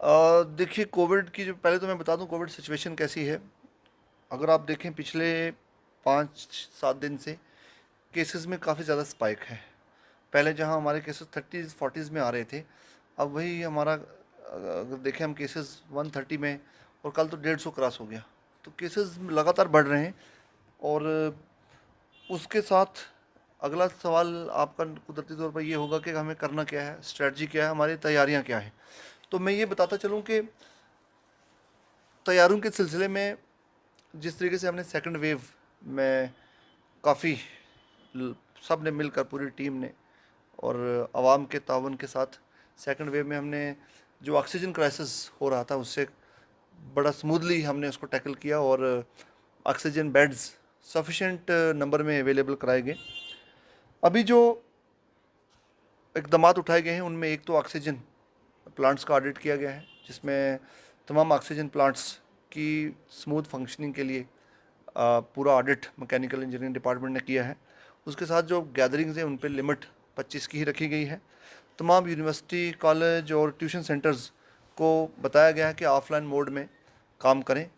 देखिए, कोविड की जो पहले तो मैं बता दूं कोविड सिचुएशन कैसी है। अगर आप देखें पिछले 5-7 दिन से केसेस में काफ़ी ज़्यादा स्पाइक है। पहले जहां हमारे केसेस 30s 40s में आ रहे थे, अब वही हमारा अगर देखें हम केसेस 130 में, और कल तो 150 क्रॉस हो गया। तो केसेस लगातार बढ़ रहे हैं। और उसके साथ अगला सवाल आपका कुदरती तौर पर ये होगा कि हमें करना क्या है, स्ट्रेटजी क्या है, हमारी तैयारियां क्या हैं। तो मैं ये बताता चलूं कि तैयारियों के सिलसिले में जिस तरीके से हमने सेकंड वेव में काफ़ी सब ने मिलकर, पूरी टीम ने और आवाम के तावन के साथ सेकंड वेव में हमने जो ऑक्सीजन क्राइसिस हो रहा था उससे बड़ा स्मूथली हमने उसको टैकल किया, और ऑक्सीजन बेड्स सफिशेंट नंबर में अवेलेबल कराए गए। अभी जो इकदाम उठाए गए हैं उनमें एक तो ऑक्सीजन प्लांट्स का ऑडिट किया गया है, जिसमें तमाम ऑक्सीजन प्लांट्स की स्मूथ फंक्शनिंग के लिए पूरा ऑडिट मैकेनिकल इंजीनियरिंग डिपार्टमेंट ने किया है। उसके साथ जो गैदरिंग्स हैं उन पर लिमिट 25 की ही रखी गई है। तमाम यूनिवर्सिटी, कॉलेज और ट्यूशन सेंटर्स को बताया गया है कि ऑफलाइन मोड में काम करें।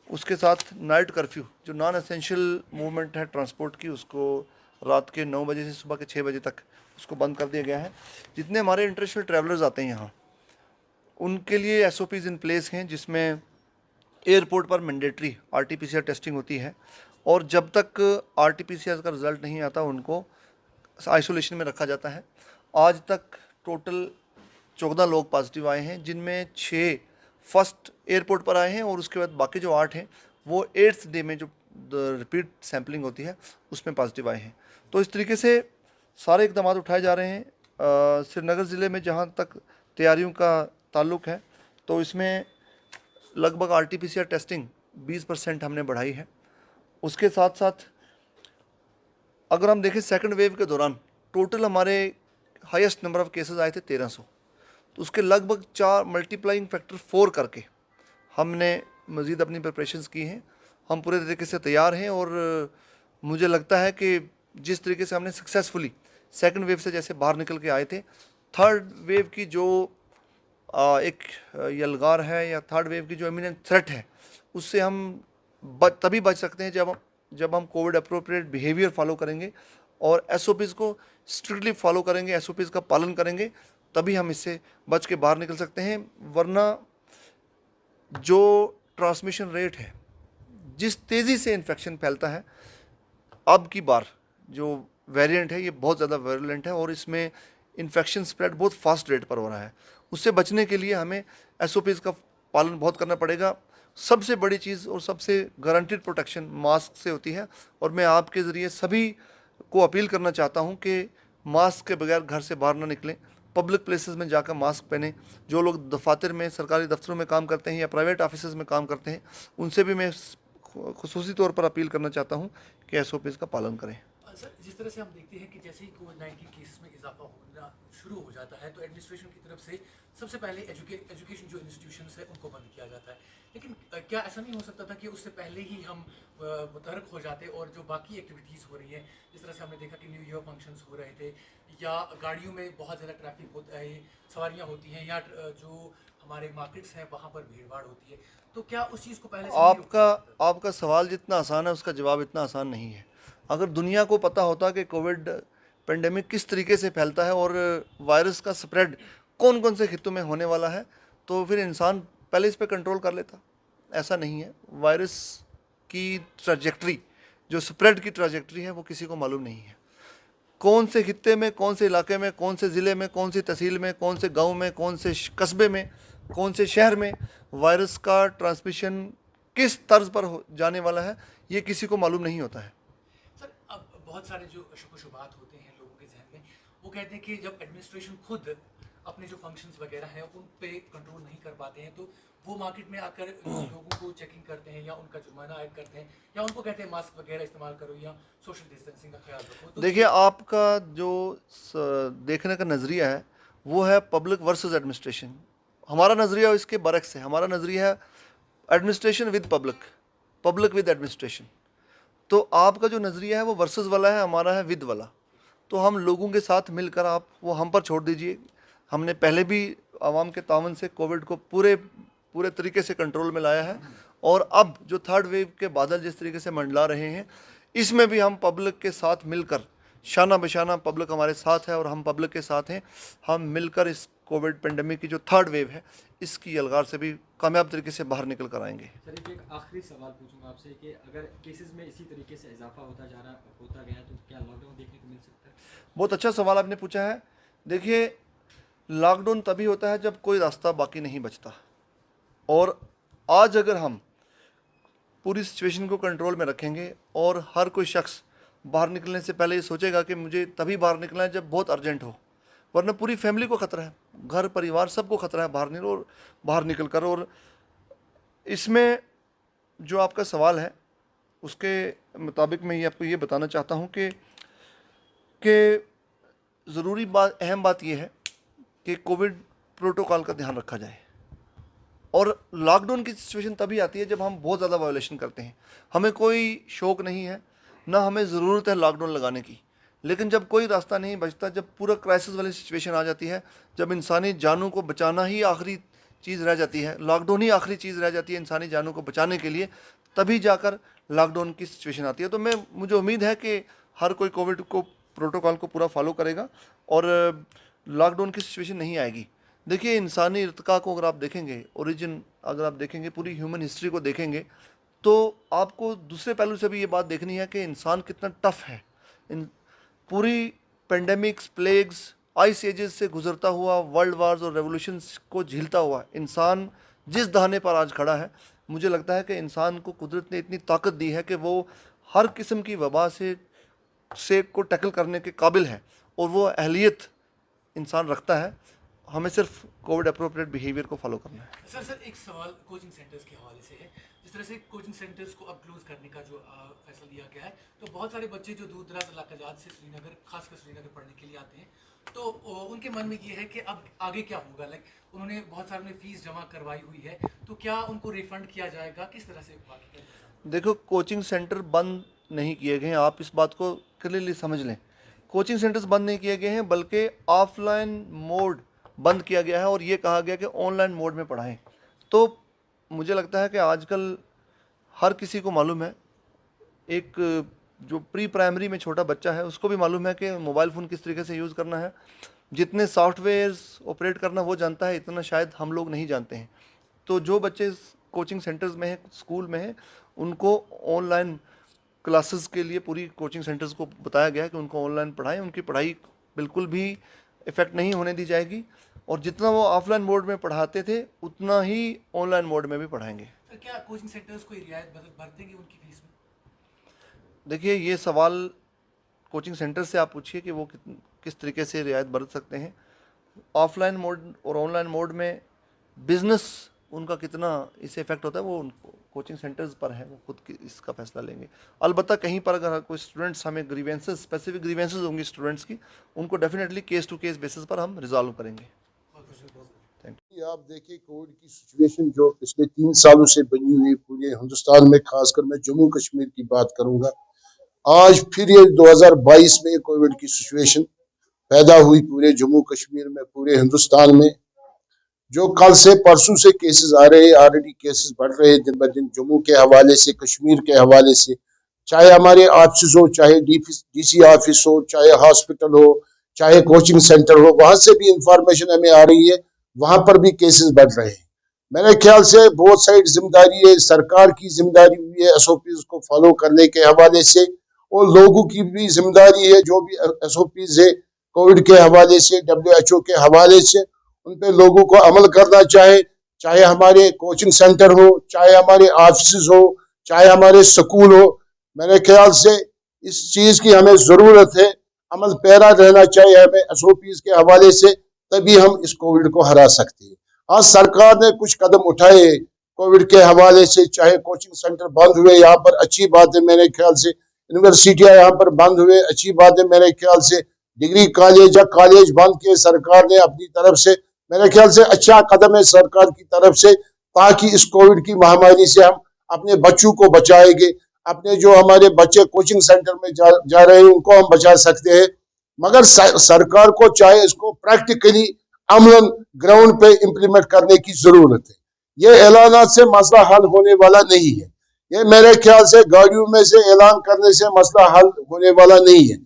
उसके साथ नाइट कर्फ्यू, जो नॉन एसेंशियल मूवमेंट है ट्रांसपोर्ट की, उसको रात के 9 बजे से सुबह के 6 बजे तक उसको बंद कर दिया गया है। जितने हमारे इंटरनेशनल ट्रैवलर्स आते हैं यहाँ, उनके लिए एसओपीज़ इन प्लेस हैं, जिसमें एयरपोर्ट पर मैंडेटरी आरटीपीसीआर टेस्टिंग होती है, और जब तक आरटीपीसीआर का रिज़ल्ट नहीं आता उनको आइसोलेशन में रखा जाता है। आज तक टोटल 14 लोग पॉजिटिव आए हैं, जिनमें 6 फर्स्ट एयरपोर्ट पर आए हैं, और उसके बाद बाकी जो 8 हैं वो 8th डे में जो रिपीट सैम्पलिंग होती है उसमें पॉजिटिव आए हैं। तो इस तरीके से सारे इकदाम उठाए जा रहे हैं। श्रीनगर ज़िले में जहाँ तक तैयारियों का ताल्लुक़ है, तो इसमें लगभग आरटीपीसीआर टेस्टिंग 20% हमने बढ़ाई है। उसके साथ साथ अगर हम देखें सेकंड वेव के दौरान टोटल हमारे हाईएस्ट नंबर ऑफ़ केसेस आए थे 1300। तो उसके लगभग 4 मल्टीप्लाइंग फैक्टर 4 करके हमने मज़ीद अपनी प्रिपरेशंस की हैं। हम पूरे तरीके से तैयार हैं, और मुझे लगता है कि जिस तरीके से हमने सक्सेसफुली सेकंड वेव से जैसे बाहर निकल के आए थे, थर्ड वेव की जो एक यलगार है, या थर्ड वेव की जो इमिनेंट थ्रेट है, उससे हम तभी बच सकते हैं जब हम कोविड अप्रोप्रिएट बिहेवियर फॉलो करेंगे और एसओपीज़ को स्ट्रिक्टली फॉलो करेंगे, एसओपीज़ का पालन करेंगे, तभी हम इससे बच के बाहर निकल सकते हैं। वरना जो ट्रांसमिशन रेट है, जिस तेज़ी से इन्फेक्शन फैलता है, अब की बार जो वेरिएंट है ये बहुत ज़्यादा वायलेंट है, और इसमें इन्फेक्शन स्प्रेड बहुत फास्ट रेट पर हो रहा है। उससे बचने के लिए हमें एसओपीज़ का पालन बहुत करना पड़ेगा। सबसे बड़ी चीज़ और सबसे गारंटीड प्रोटेक्शन मास्क से होती है, और मैं आपके ज़रिए सभी को अपील करना चाहता हूँ कि मास्क के बगैर घर से बाहर ना निकलें। पब्लिक प्लेसेस में जाकर मास्क पहने। जो लोग दफातर में, सरकारी दफ्तरों में काम करते हैं या प्राइवेट ऑफिस में काम करते हैं, उनसे भी मैं खुसूसी तौर पर अपील करना चाहता हूँ कि एसओपीज़ का पालन करें। सर, जिस तरह से हम देखते हैं कि जैसे ही कोविड-19 केस में इजाफा होना शुरू हो जाता है तो एडमिनिस्ट्रेशन की तरफ से सबसे पहले एजुकेशन जो इंस्टीट्यूशंस है उनको बंद किया जाता है। लेकिन क्या ऐसा नहीं हो सकता था कि उससे पहले ही हम मुतहरक हो जाते, और जो बाकी एक्टिविटीज़ हो रही हैं, जिस तरह से हमने देखा कि न्यू ईयर फंक्शंस हो रहे थे, या गाड़ियों में बहुत ज़्यादा ट्रैफिक होता है, सवारियाँ होती हैं, या जो हमारे मार्केट्स हैं वहाँ पर भीड़ भाड़ होती है, तो क्या उस चीज़ को पहले से नहीं रोका आपका जा सकता था? आपका सवाल जितना आसान है उसका जवाब इतना आसान नहीं है। अगर दुनिया को पता होता कि कोविड पेंडेमिक किस तरीके से फैलता है और वायरस का स्प्रेड कौन कौन से खित्तों में होने वाला है, तो फिर इंसान पहले इस पे कंट्रोल कर लेता। ऐसा नहीं है। वायरस की ट्रैजेक्टरी, जो स्प्रेड की ट्रैजेक्टरी है, वो किसी को मालूम नहीं है। कौन से खित्ते में, कौन से इलाके में, कौन से ज़िले में, कौन सी तहसील में, कौन से गांव में, कौन से कस्बे में, कौन से शहर में वायरस का ट्रांसमिशन किस तर्ज पर जाने वाला है, ये किसी को मालूम नहीं होता है। सर, अब बहुत सारे जो शुभात होते हैं लोगों के जहन में, वो कहते हैं कि जब एडमिनिस्ट्रेशन खुद अपने जो फंक्शंस वगैरह हैं उन पे कंट्रोल नहीं कर पाते हैं, तो वो मार्केट में आकर लोगों को चेकिंग करते हैं, या उनका जुर्माना आयद करते हैं, या उनको कहते हैं मास्क वगैरह इस्तेमाल करो या सोशल डिस्टेंसिंग का ख्याल रखो। तो देखिए, आपका जो देखने का नज़रिया है वो है पब्लिक वर्सेस एडमिनिस्ट्रेशन। हमारा नज़रिया इसके बरक्स है। हमारा नज़रिया है administration with public, public with administration. तो आपका जो नज़रिया है वो वर्सेस वाला है, हमारा है विद वाला। तो हम लोगों के साथ मिलकर, आप वो हम पर छोड़ दीजिए। हमने पहले भी आवाम के तावन से कोविड को पूरे पूरे तरीके से कंट्रोल में लाया है। और अब जो थर्ड वेव के बादल जिस तरीके से मंडला रहे हैं, इसमें भी हम पब्लिक के साथ मिलकर, शाना बशाना पब्लिक हमारे साथ है और हम पब्लिक के साथ हैं, हम मिलकर इस कोविड पेंडेमिक की जो थर्ड वेव है इसकी अलगार से भी कामयाब तरीके से बाहर निकल कर आएंगे। सर एक आखिरी सवाल पूछूंगा आपसे कि अगर केसेस में इसी तरीके से इजाफा होता गया तो क्या लॉकडाउन देखने को मिल सकता है? बहुत अच्छा सवाल आपने पूछा है। देखिए, लॉकडाउन तभी होता है जब कोई रास्ता बाकी नहीं बचता, और आज अगर हम पूरी सिचुएशन को कंट्रोल में रखेंगे और हर कोई शख्स बाहर निकलने से पहले ये सोचेगा कि मुझे तभी बाहर निकलना है जब बहुत अर्जेंट हो, वरना पूरी फैमिली को ख़तरा है, घर परिवार सबको ख़तरा है बाहर निकल कर। और इसमें जो आपका सवाल है उसके मुताबिक मैं ये आपको ये बताना चाहता हूँ कि ज़रूरी बात, अहम बात यह है कि कोविड प्रोटोकॉल का ध्यान रखा जाए। और लॉकडाउन की सिचुएशन तभी आती है जब हम बहुत ज़्यादा वायोलेशन करते हैं। हमें कोई शौक़ नहीं है, ना हमें ज़रूरत है लॉकडाउन लगाने की, लेकिन जब कोई रास्ता नहीं बचता, जब पूरा क्राइसिस वाली सिचुएशन आ जाती है, जब इंसानी जानों को बचाना ही आखिरी चीज़ रह जाती है, लॉकडाउन ही आखिरी चीज़ रह जाती है इंसानी जानों को बचाने के लिए, तभी जाकर लॉकडाउन की सिचुएशन आती है। तो मुझे उम्मीद है कि हर कोई कोविड को प्रोटोकॉल को पूरा फॉलो करेगा और लॉकडाउन की सिचुएशन नहीं आएगी। देखिए, इंसानी इर्तिका को अगर आप देखेंगे, ओरिजिन अगर आप देखेंगे, पूरी ह्यूमन हिस्ट्री को देखेंगे, तो आपको दूसरे पहलू से भी ये बात देखनी है कि इंसान कितना टफ है। इन पूरी पेंडेमिक्स, प्लेग्स, आइस एजेस से गुजरता हुआ, वर्ल्ड वार्स और रेवोल्यूशंस को झेलता हुआ इंसान जिस दहाने पर आज खड़ा है, मुझे लगता है कि इंसान को कुदरत ने इतनी ताकत दी है कि वो हर किस्म की वबा से को टैकल करने के काबिल है, और वो अहलियत इंसान रखता है। हमें सिर्फ कोविड अप्रोप्रिएट बिहेवियर को फॉलो करना है। सर एक सवाल कोचिंग सेंटर्स के हवाले से है। जिस तरह से कोचिंग सेंटर्स को अब क्लोज करने का जो फैसला लिया गया है, तो बहुत सारे बच्चे जो दूर दराज इलाकाजात से श्रीनगर, खासकर श्रीनगर पढ़ने के लिए आते हैं, तो उनके मन में ये है कि अब आगे क्या होगा। उन्होंने बहुत सारे फीस जमा करवाई हुई है, तो क्या उनको रिफंड किया जाएगा, किस तरह से बाकी? देखो, कोचिंग सेंटर बंद नहीं किए गए हैं, आप इस बात को क्लियरली समझ लें। कोचिंग सेंटर्स बंद नहीं किए गए हैं, बल्कि ऑफलाइन मोड बंद किया गया है और ये कहा गया कि ऑनलाइन मोड में पढ़ाएं। तो मुझे लगता है कि आजकल हर किसी को मालूम है, एक जो प्री प्राइमरी में छोटा बच्चा है उसको भी मालूम है कि मोबाइल फ़ोन किस तरीके से यूज़ करना है। जितने सॉफ्टवेयर्स ऑपरेट करना वो जानता है, इतना शायद हम लोग नहीं जानते हैं। तो जो बच्चे कोचिंग सेंटर्स में हैं, स्कूल में हैं, उनको ऑनलाइन क्लासेस के लिए पूरी कोचिंग सेंटर्स को बताया गया है कि उनको ऑनलाइन पढ़ाएं। उनकी पढ़ाई बिल्कुल भी इफ़ेक्ट नहीं होने दी जाएगी, और जितना वो ऑफलाइन मोड में पढ़ाते थे उतना ही ऑनलाइन मोड में भी पढ़ाएंगे। सर क्या कोचिंग सेंटर्स कोई रियायत बरतेंगे उनकी फीस में? देखिए, ये सवाल कोचिंग सेंटर से आप पूछिए कि वो किस तरीके से रियायत बरत सकते हैं। ऑफलाइन मोड और ऑनलाइन मोड में बिज़नेस उनका कितना इससे इफेक्ट होता है वो कोचिंग सेंटर्स पर है, वो खुद इसका फैसला लेंगे। अलबत्ता कहीं पर अगर कोई स्टूडेंट्स हमें ग्रीवेंसेस, स्पेसिफिक ग्रीवेंसेस होंगी स्टूडेंट्स की, उनको definitely case to case basis पर हम रिजॉल्व करेंगे। आप देखिए, कोविड की सिचुएशन जो पिछले 3 सालों से बनी हुई पूरे हिंदुस्तान में, खासकर मैं जम्मू कश्मीर की बात करूंगा, आज फिर ये 2022 में कोविड की सिचुएशन पैदा हुई पूरे जम्मू कश्मीर में, पूरे हिंदुस्तान में। जो कल से परसों से केसेस आ रहे हैं, ऑलरेडी केसेस बढ़ रहे हैं दिन ब दिन, जम्मू के हवाले से, कश्मीर के हवाले से, चाहे हमारे ऑफिस हो, चाहे डीसी ऑफिस हो, चाहे हॉस्पिटल हो, चाहे कोचिंग सेंटर हो, वहां से भी इंफॉर्मेशन हमें आ रही है, वहां पर भी केसेस बढ़ रहे हैं। मेरे ख्याल से बहुत साइड जिम्मेदारी है, सरकार की जिम्मेदारी भी है SOPs को फॉलो करने के हवाले से, और लोगों की भी जिम्मेदारी है, जो भी SOPs है कोविड के हवाले से, WHO के हवाले से, उन पे लोगों को अमल करना चाहे हमारे कोचिंग सेंटर हो, चाहे हमारे ऑफिस हो, चाहे हमारे स्कूल हो। मेरे ख्याल से इस चीज की हमें जरूरत है, अमल पैरा रहना चाहिए हमें SOPs के हवाले से, तभी हम इस कोविड को हरा सकते हैं। आज सरकार ने कुछ कदम उठाए कोविड के हवाले से, चाहे कोचिंग सेंटर बंद हुए, यहाँ पर अच्छी बात है मेरे ख्याल से, यूनिवर्सिटियां यहाँ पर बंद हुए, अच्छी बात है मेरे ख्याल से, डिग्री कॉलेज या कॉलेज बंद किए सरकार ने अपनी तरफ से, मेरे ख्याल से अच्छा कदम है सरकार की तरफ से, ताकि इस कोविड की महामारी से हम अपने बच्चों को बचाएंगे, अपने जो हमारे बच्चे कोचिंग सेंटर में जा रहे हैं उनको हम बचा सकते हैं। मगर सरकार को चाहे इसको प्रैक्टिकली अमलन ग्राउंड पे इम्प्लीमेंट करने की जरूरत है। ये ऐलानात से मसला हल होने वाला नहीं है। ये मेरे ख्याल से गाड़ियों में से ऐलान करने से मसला हल होने वाला नहीं है।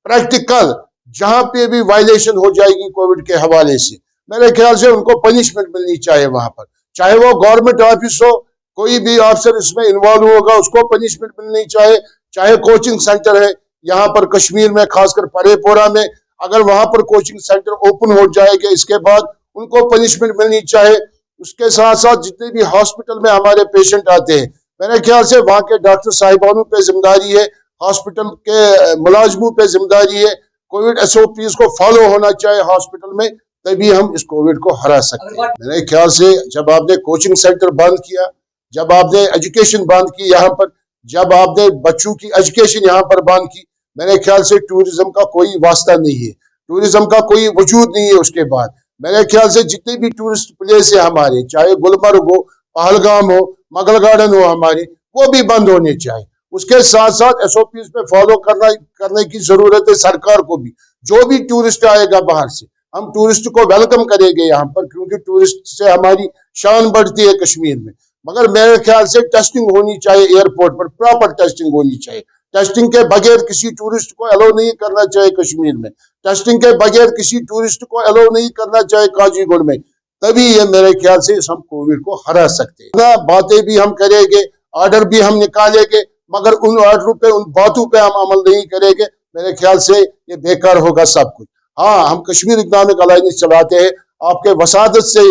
प्रैक्टिकल जहां पे भी वायलेशन हो जाएगी कोविड के हवाले से, मेरे ख्याल से उनको पनिशमेंट मिलनी चाहिए वहां पर, चाहे वो गवर्नमेंट ऑफिस हो, कोई भी अफसर इसमें इन्वॉल्व होगा उसको पनिशमेंट मिलनी चाहिए। चाहे कोचिंग सेंटर है यहाँ पर कश्मीर में, खासकर परेपोरा में, अगर वहां पर कोचिंग सेंटर ओपन हो जाएगा इसके बाद उनको पनिशमेंट मिलनी चाहिए। उसके साथ साथ जितने भी हॉस्पिटल में हमारे पेशेंट आते हैं, मेरे ख्याल से वहां के डॉक्टर साहिबानों पे जिम्मेदारी है, हॉस्पिटल के मुलाजमों पे जिम्मेदारी है, कोविड SOPs को फॉलो होना चाहिए हॉस्पिटल में, तभी हम इस कोविड को हरा सकते हैं। मेरे ख्याल से जब आपने कोचिंग सेंटर बंद किया, जब आपने एजुकेशन बंद की यहाँ पर, जब आपने बच्चों की एजुकेशन यहाँ पर बंद की, मेरे ख्याल से टूरिज्म का कोई वास्ता नहीं है, टूरिज्म का कोई वजूद नहीं है। उसके बाद मेरे ख्याल से जितने भी टूरिस्ट प्लेस है हमारे, चाहे गुलमर्ग हो, पहलगाम हो, मुगल गार्डन हो हमारे, वो भी बंद होने चाहिए। उसके साथ साथ SOPs पे फॉलो करने की जरूरत है सरकार को भी। जो भी टूरिस्ट आएगा बाहर से, हम टूरिस्ट को वेलकम करेंगे यहाँ पर, क्योंकि टूरिस्ट से हमारी शान बढ़ती है कश्मीर में। मगर मेरे ख्याल से टेस्टिंग होनी चाहिए एयरपोर्ट पर, प्रॉपर टेस्टिंग होनी चाहिए। टेस्टिंग के बगैर किसी टूरिस्ट को अलाउ नहीं करना चाहिए कश्मीर में, टेस्टिंग के बगैर किसी टूरिस्ट को अलाउ नहीं करना चाहिए काजीगुड़ में, तभी ये मेरे ख्याल से हम कोविड को हरा सकते हैं। बातें भी हम करेंगे, ऑर्डर भी हम निकालेंगे, मगर उन ऑर्डरों पे, उन बातों पे हम अमल नहीं करेंगे, मेरे ख्याल से ये बेकार होगा सब कुछ। हाँ, हम कश्मीर इकनॉमिक अलायंस चलाते हैं, आपके वसादत से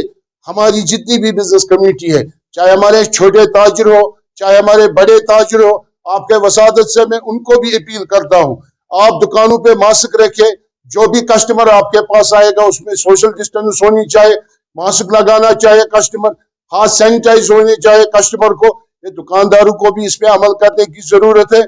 हमारी जितनी भी बिजनेस कम्युनिटी है, चाहे हमारे छोटे ताजिर हो, चाहे हमारे बड़े ताजिर हो, आपके वसादत से मैं उनको भी अपील करता हूँ, आप दुकानों पे मास्क रखें। जो भी कस्टमर आपके पास आएगा उसमें सोशल डिस्टेंस होनी चाहिए, मास्क लगाना चाहिए कस्टमर, हाथ सैनिटाइज होने चाहिए कस्टमर को। ये दुकानदारों को भी इस पे अमल करने की जरूरत है,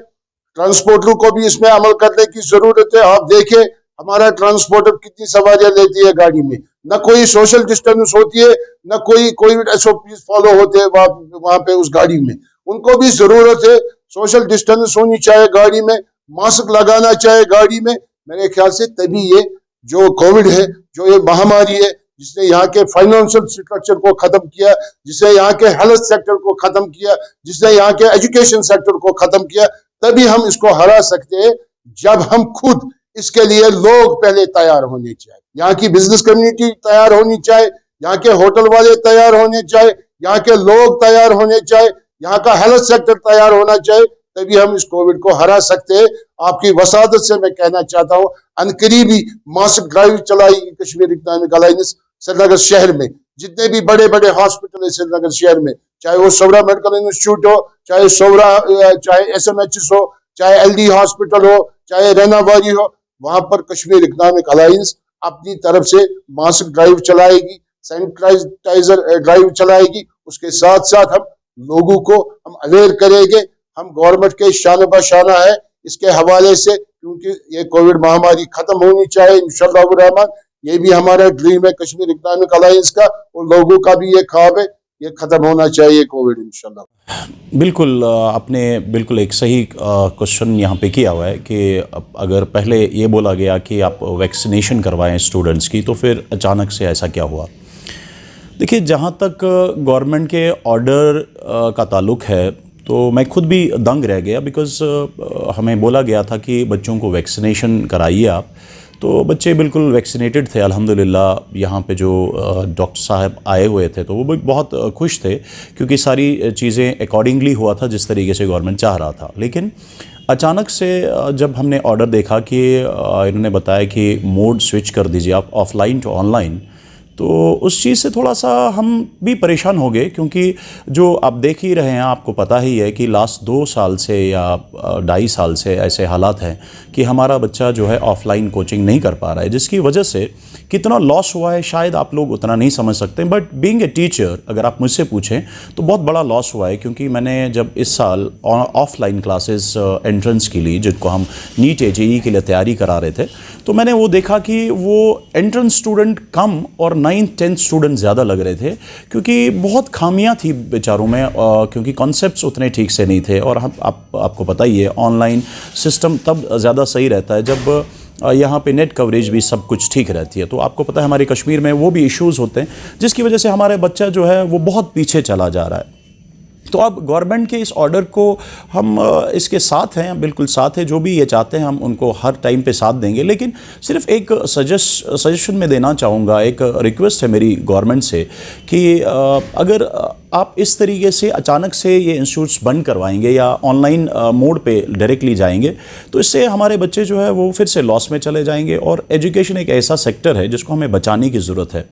ट्रांसपोर्टरों को भी इसमें अमल करने की जरूरत है। आप देखें हमारा ट्रांसपोर्टर कितनी सवारियां लेती है गाड़ी में, न कोई सोशल डिस्टेंस होती है, न कोई कोविड SOPs फॉलो होते हैं वहां पे उस गाड़ी में। उनको भी जरूरत है, सोशल डिस्टेंस होनी चाहिए गाड़ी में, मास्क लगाना चाहिए गाड़ी में। मेरे ख्याल से तभी ये जो कोविड है, जो ये महामारी है, जिसने यहाँ के फाइनेंशियल स्ट्रक्चर को खत्म किया, जिसने यहाँ के हेल्थ सेक्टर को खत्म किया, जिसने यहाँ के एजुकेशन सेक्टर को खत्म किया, तभी हम इसको हरा सकते हैं जब हम खुद इसके लिए लोग पहले तैयार होने चाहिए। यहाँ की बिजनेस कम्युनिटी तैयार होनी चाहिए, यहाँ के होटल वाले तैयार होने चाहिए, यहाँ के लोग तैयार होने चाहिए, यहाँ का हेल्थ सेक्टर तैयार होना चाहिए, तभी हम इस कोविड को हरा सकते हैं। आपकी वसादत से मैं कहना चाहता हूँ, अनकरीबी मास्क ड्राइव चलाएगी कश्मीर इकनॉमिक अलायंस श्रीनगर शहर में। जितने भी बड़े बड़े हॉस्पिटल है श्रीनगर शहर में, चाहे वो सोवरा मेडिकल इंस्टीट्यूट हो, चाहे SMHS हो, चाहे LD हॉस्पिटल हो, चाहे रैनावारी हो, वहां पर कश्मीर इकनॉमिक अलायंस अपनी तरफ से मास्क ड्राइव चलाएगी, सैनिटाइजर ड्राइव चलाएगी। उसके साथ साथ हम लोगों को हम अवेयर करेंगे। हम गवर्नमेंट के शान बशाना है इसके हवाले से, क्योंकि ये कोविड महामारी खत्म होनी चाहिए इंशाअल्लाह रहमान। ये भी हमारा ड्रीम है कश्मीर इकनॉमिक अलायंस का, और लोगों का भी ये ख्वाब है, ये खत्म होना चाहिए कोविड इंशाअल्लाह। बिल्कुल, आपने बिल्कुल एक सही क्वेश्चन यहाँ पे किया हुआ है कि अगर पहले ये बोला गया कि आप वैक्सीनेशन करवाएं स्टूडेंट्स की, तो फिर अचानक से ऐसा क्या हुआ। देखिए, जहाँ तक गवर्नमेंट के ऑर्डर का ताल्लुक है, तो मैं खुद भी दंग रह गया, बिकॉज़ हमें बोला गया था कि बच्चों को वैक्सीनेशन कराइए आप। तो बच्चे बिल्कुल वैक्सीनेटेड थे अल्हम्दुलिल्लाह। यहाँ पे जो डॉक्टर साहब आए हुए थे तो वो भी बहुत खुश थे, क्योंकि सारी चीज़ें अकॉर्डिंगली हुआ था जिस तरीके से गवर्नमेंट चाह रहा था। लेकिन अचानक से जब हमने ऑर्डर देखा कि इन्होंने बताया कि मोड स्विच कर दीजिए आप ऑफ़लाइन टू ऑनलाइन, तो उस चीज़ से थोड़ा सा हम भी परेशान हो गए, क्योंकि जो आप देख ही रहे हैं, आपको पता ही है कि लास्ट 2 साल से या 2.5 साल से ऐसे हालात हैं कि हमारा बच्चा जो है ऑफ़लाइन कोचिंग नहीं कर पा रहा है, जिसकी वजह से कितना लॉस हुआ है शायद आप लोग उतना नहीं समझ सकते। बट बीइंग ए टीचर, अगर आप मुझसे पूछें तो बहुत बड़ा लॉस हुआ है, क्योंकि मैंने जब इस साल ऑफ़लाइन क्लासेस एंट्रेंस की ली, जिनको हम नीट AJE के लिए तैयारी करा रहे थे, तो मैंने वो देखा कि वो एंट्रेंस स्टूडेंट कम और 9th 10th स्टूडेंट ज़्यादा लग रहे थे, क्योंकि बहुत खामियां थी बेचारों में, क्योंकि कॉन्सेप्ट्स उतने ठीक से नहीं थे। और हम आपको पता ही है, ऑनलाइन सिस्टम तब ज़्यादा सही रहता है जब यहाँ पे नेट कवरेज भी सब कुछ ठीक रहती है। तो आपको पता है हमारे कश्मीर में वो भी इश्यूज़ होते हैं जिसकी वजह से हमारे बच्चा जो है वो बहुत पीछे चला जा रहा है। तो अब गवर्नमेंट के इस ऑर्डर को हम इसके साथ हैं, बिल्कुल साथ है। जो भी ये चाहते हैं हम उनको हर टाइम पे साथ देंगे। लेकिन सिर्फ एक सजेशन में देना चाहूँगा, एक रिक्वेस्ट है मेरी गवर्नमेंट से कि अगर आप इस तरीके से अचानक से ये इंस्टीट्यूट्स बंद करवाएंगे या ऑनलाइन मोड पे डायरेक्टली जाएंगे तो इससे हमारे बच्चे जो है वो फिर से लॉस में चले जाएंगे। और एजुकेशन एक ऐसा सेक्टर है जिसको हमें बचाने की ज़रूरत है।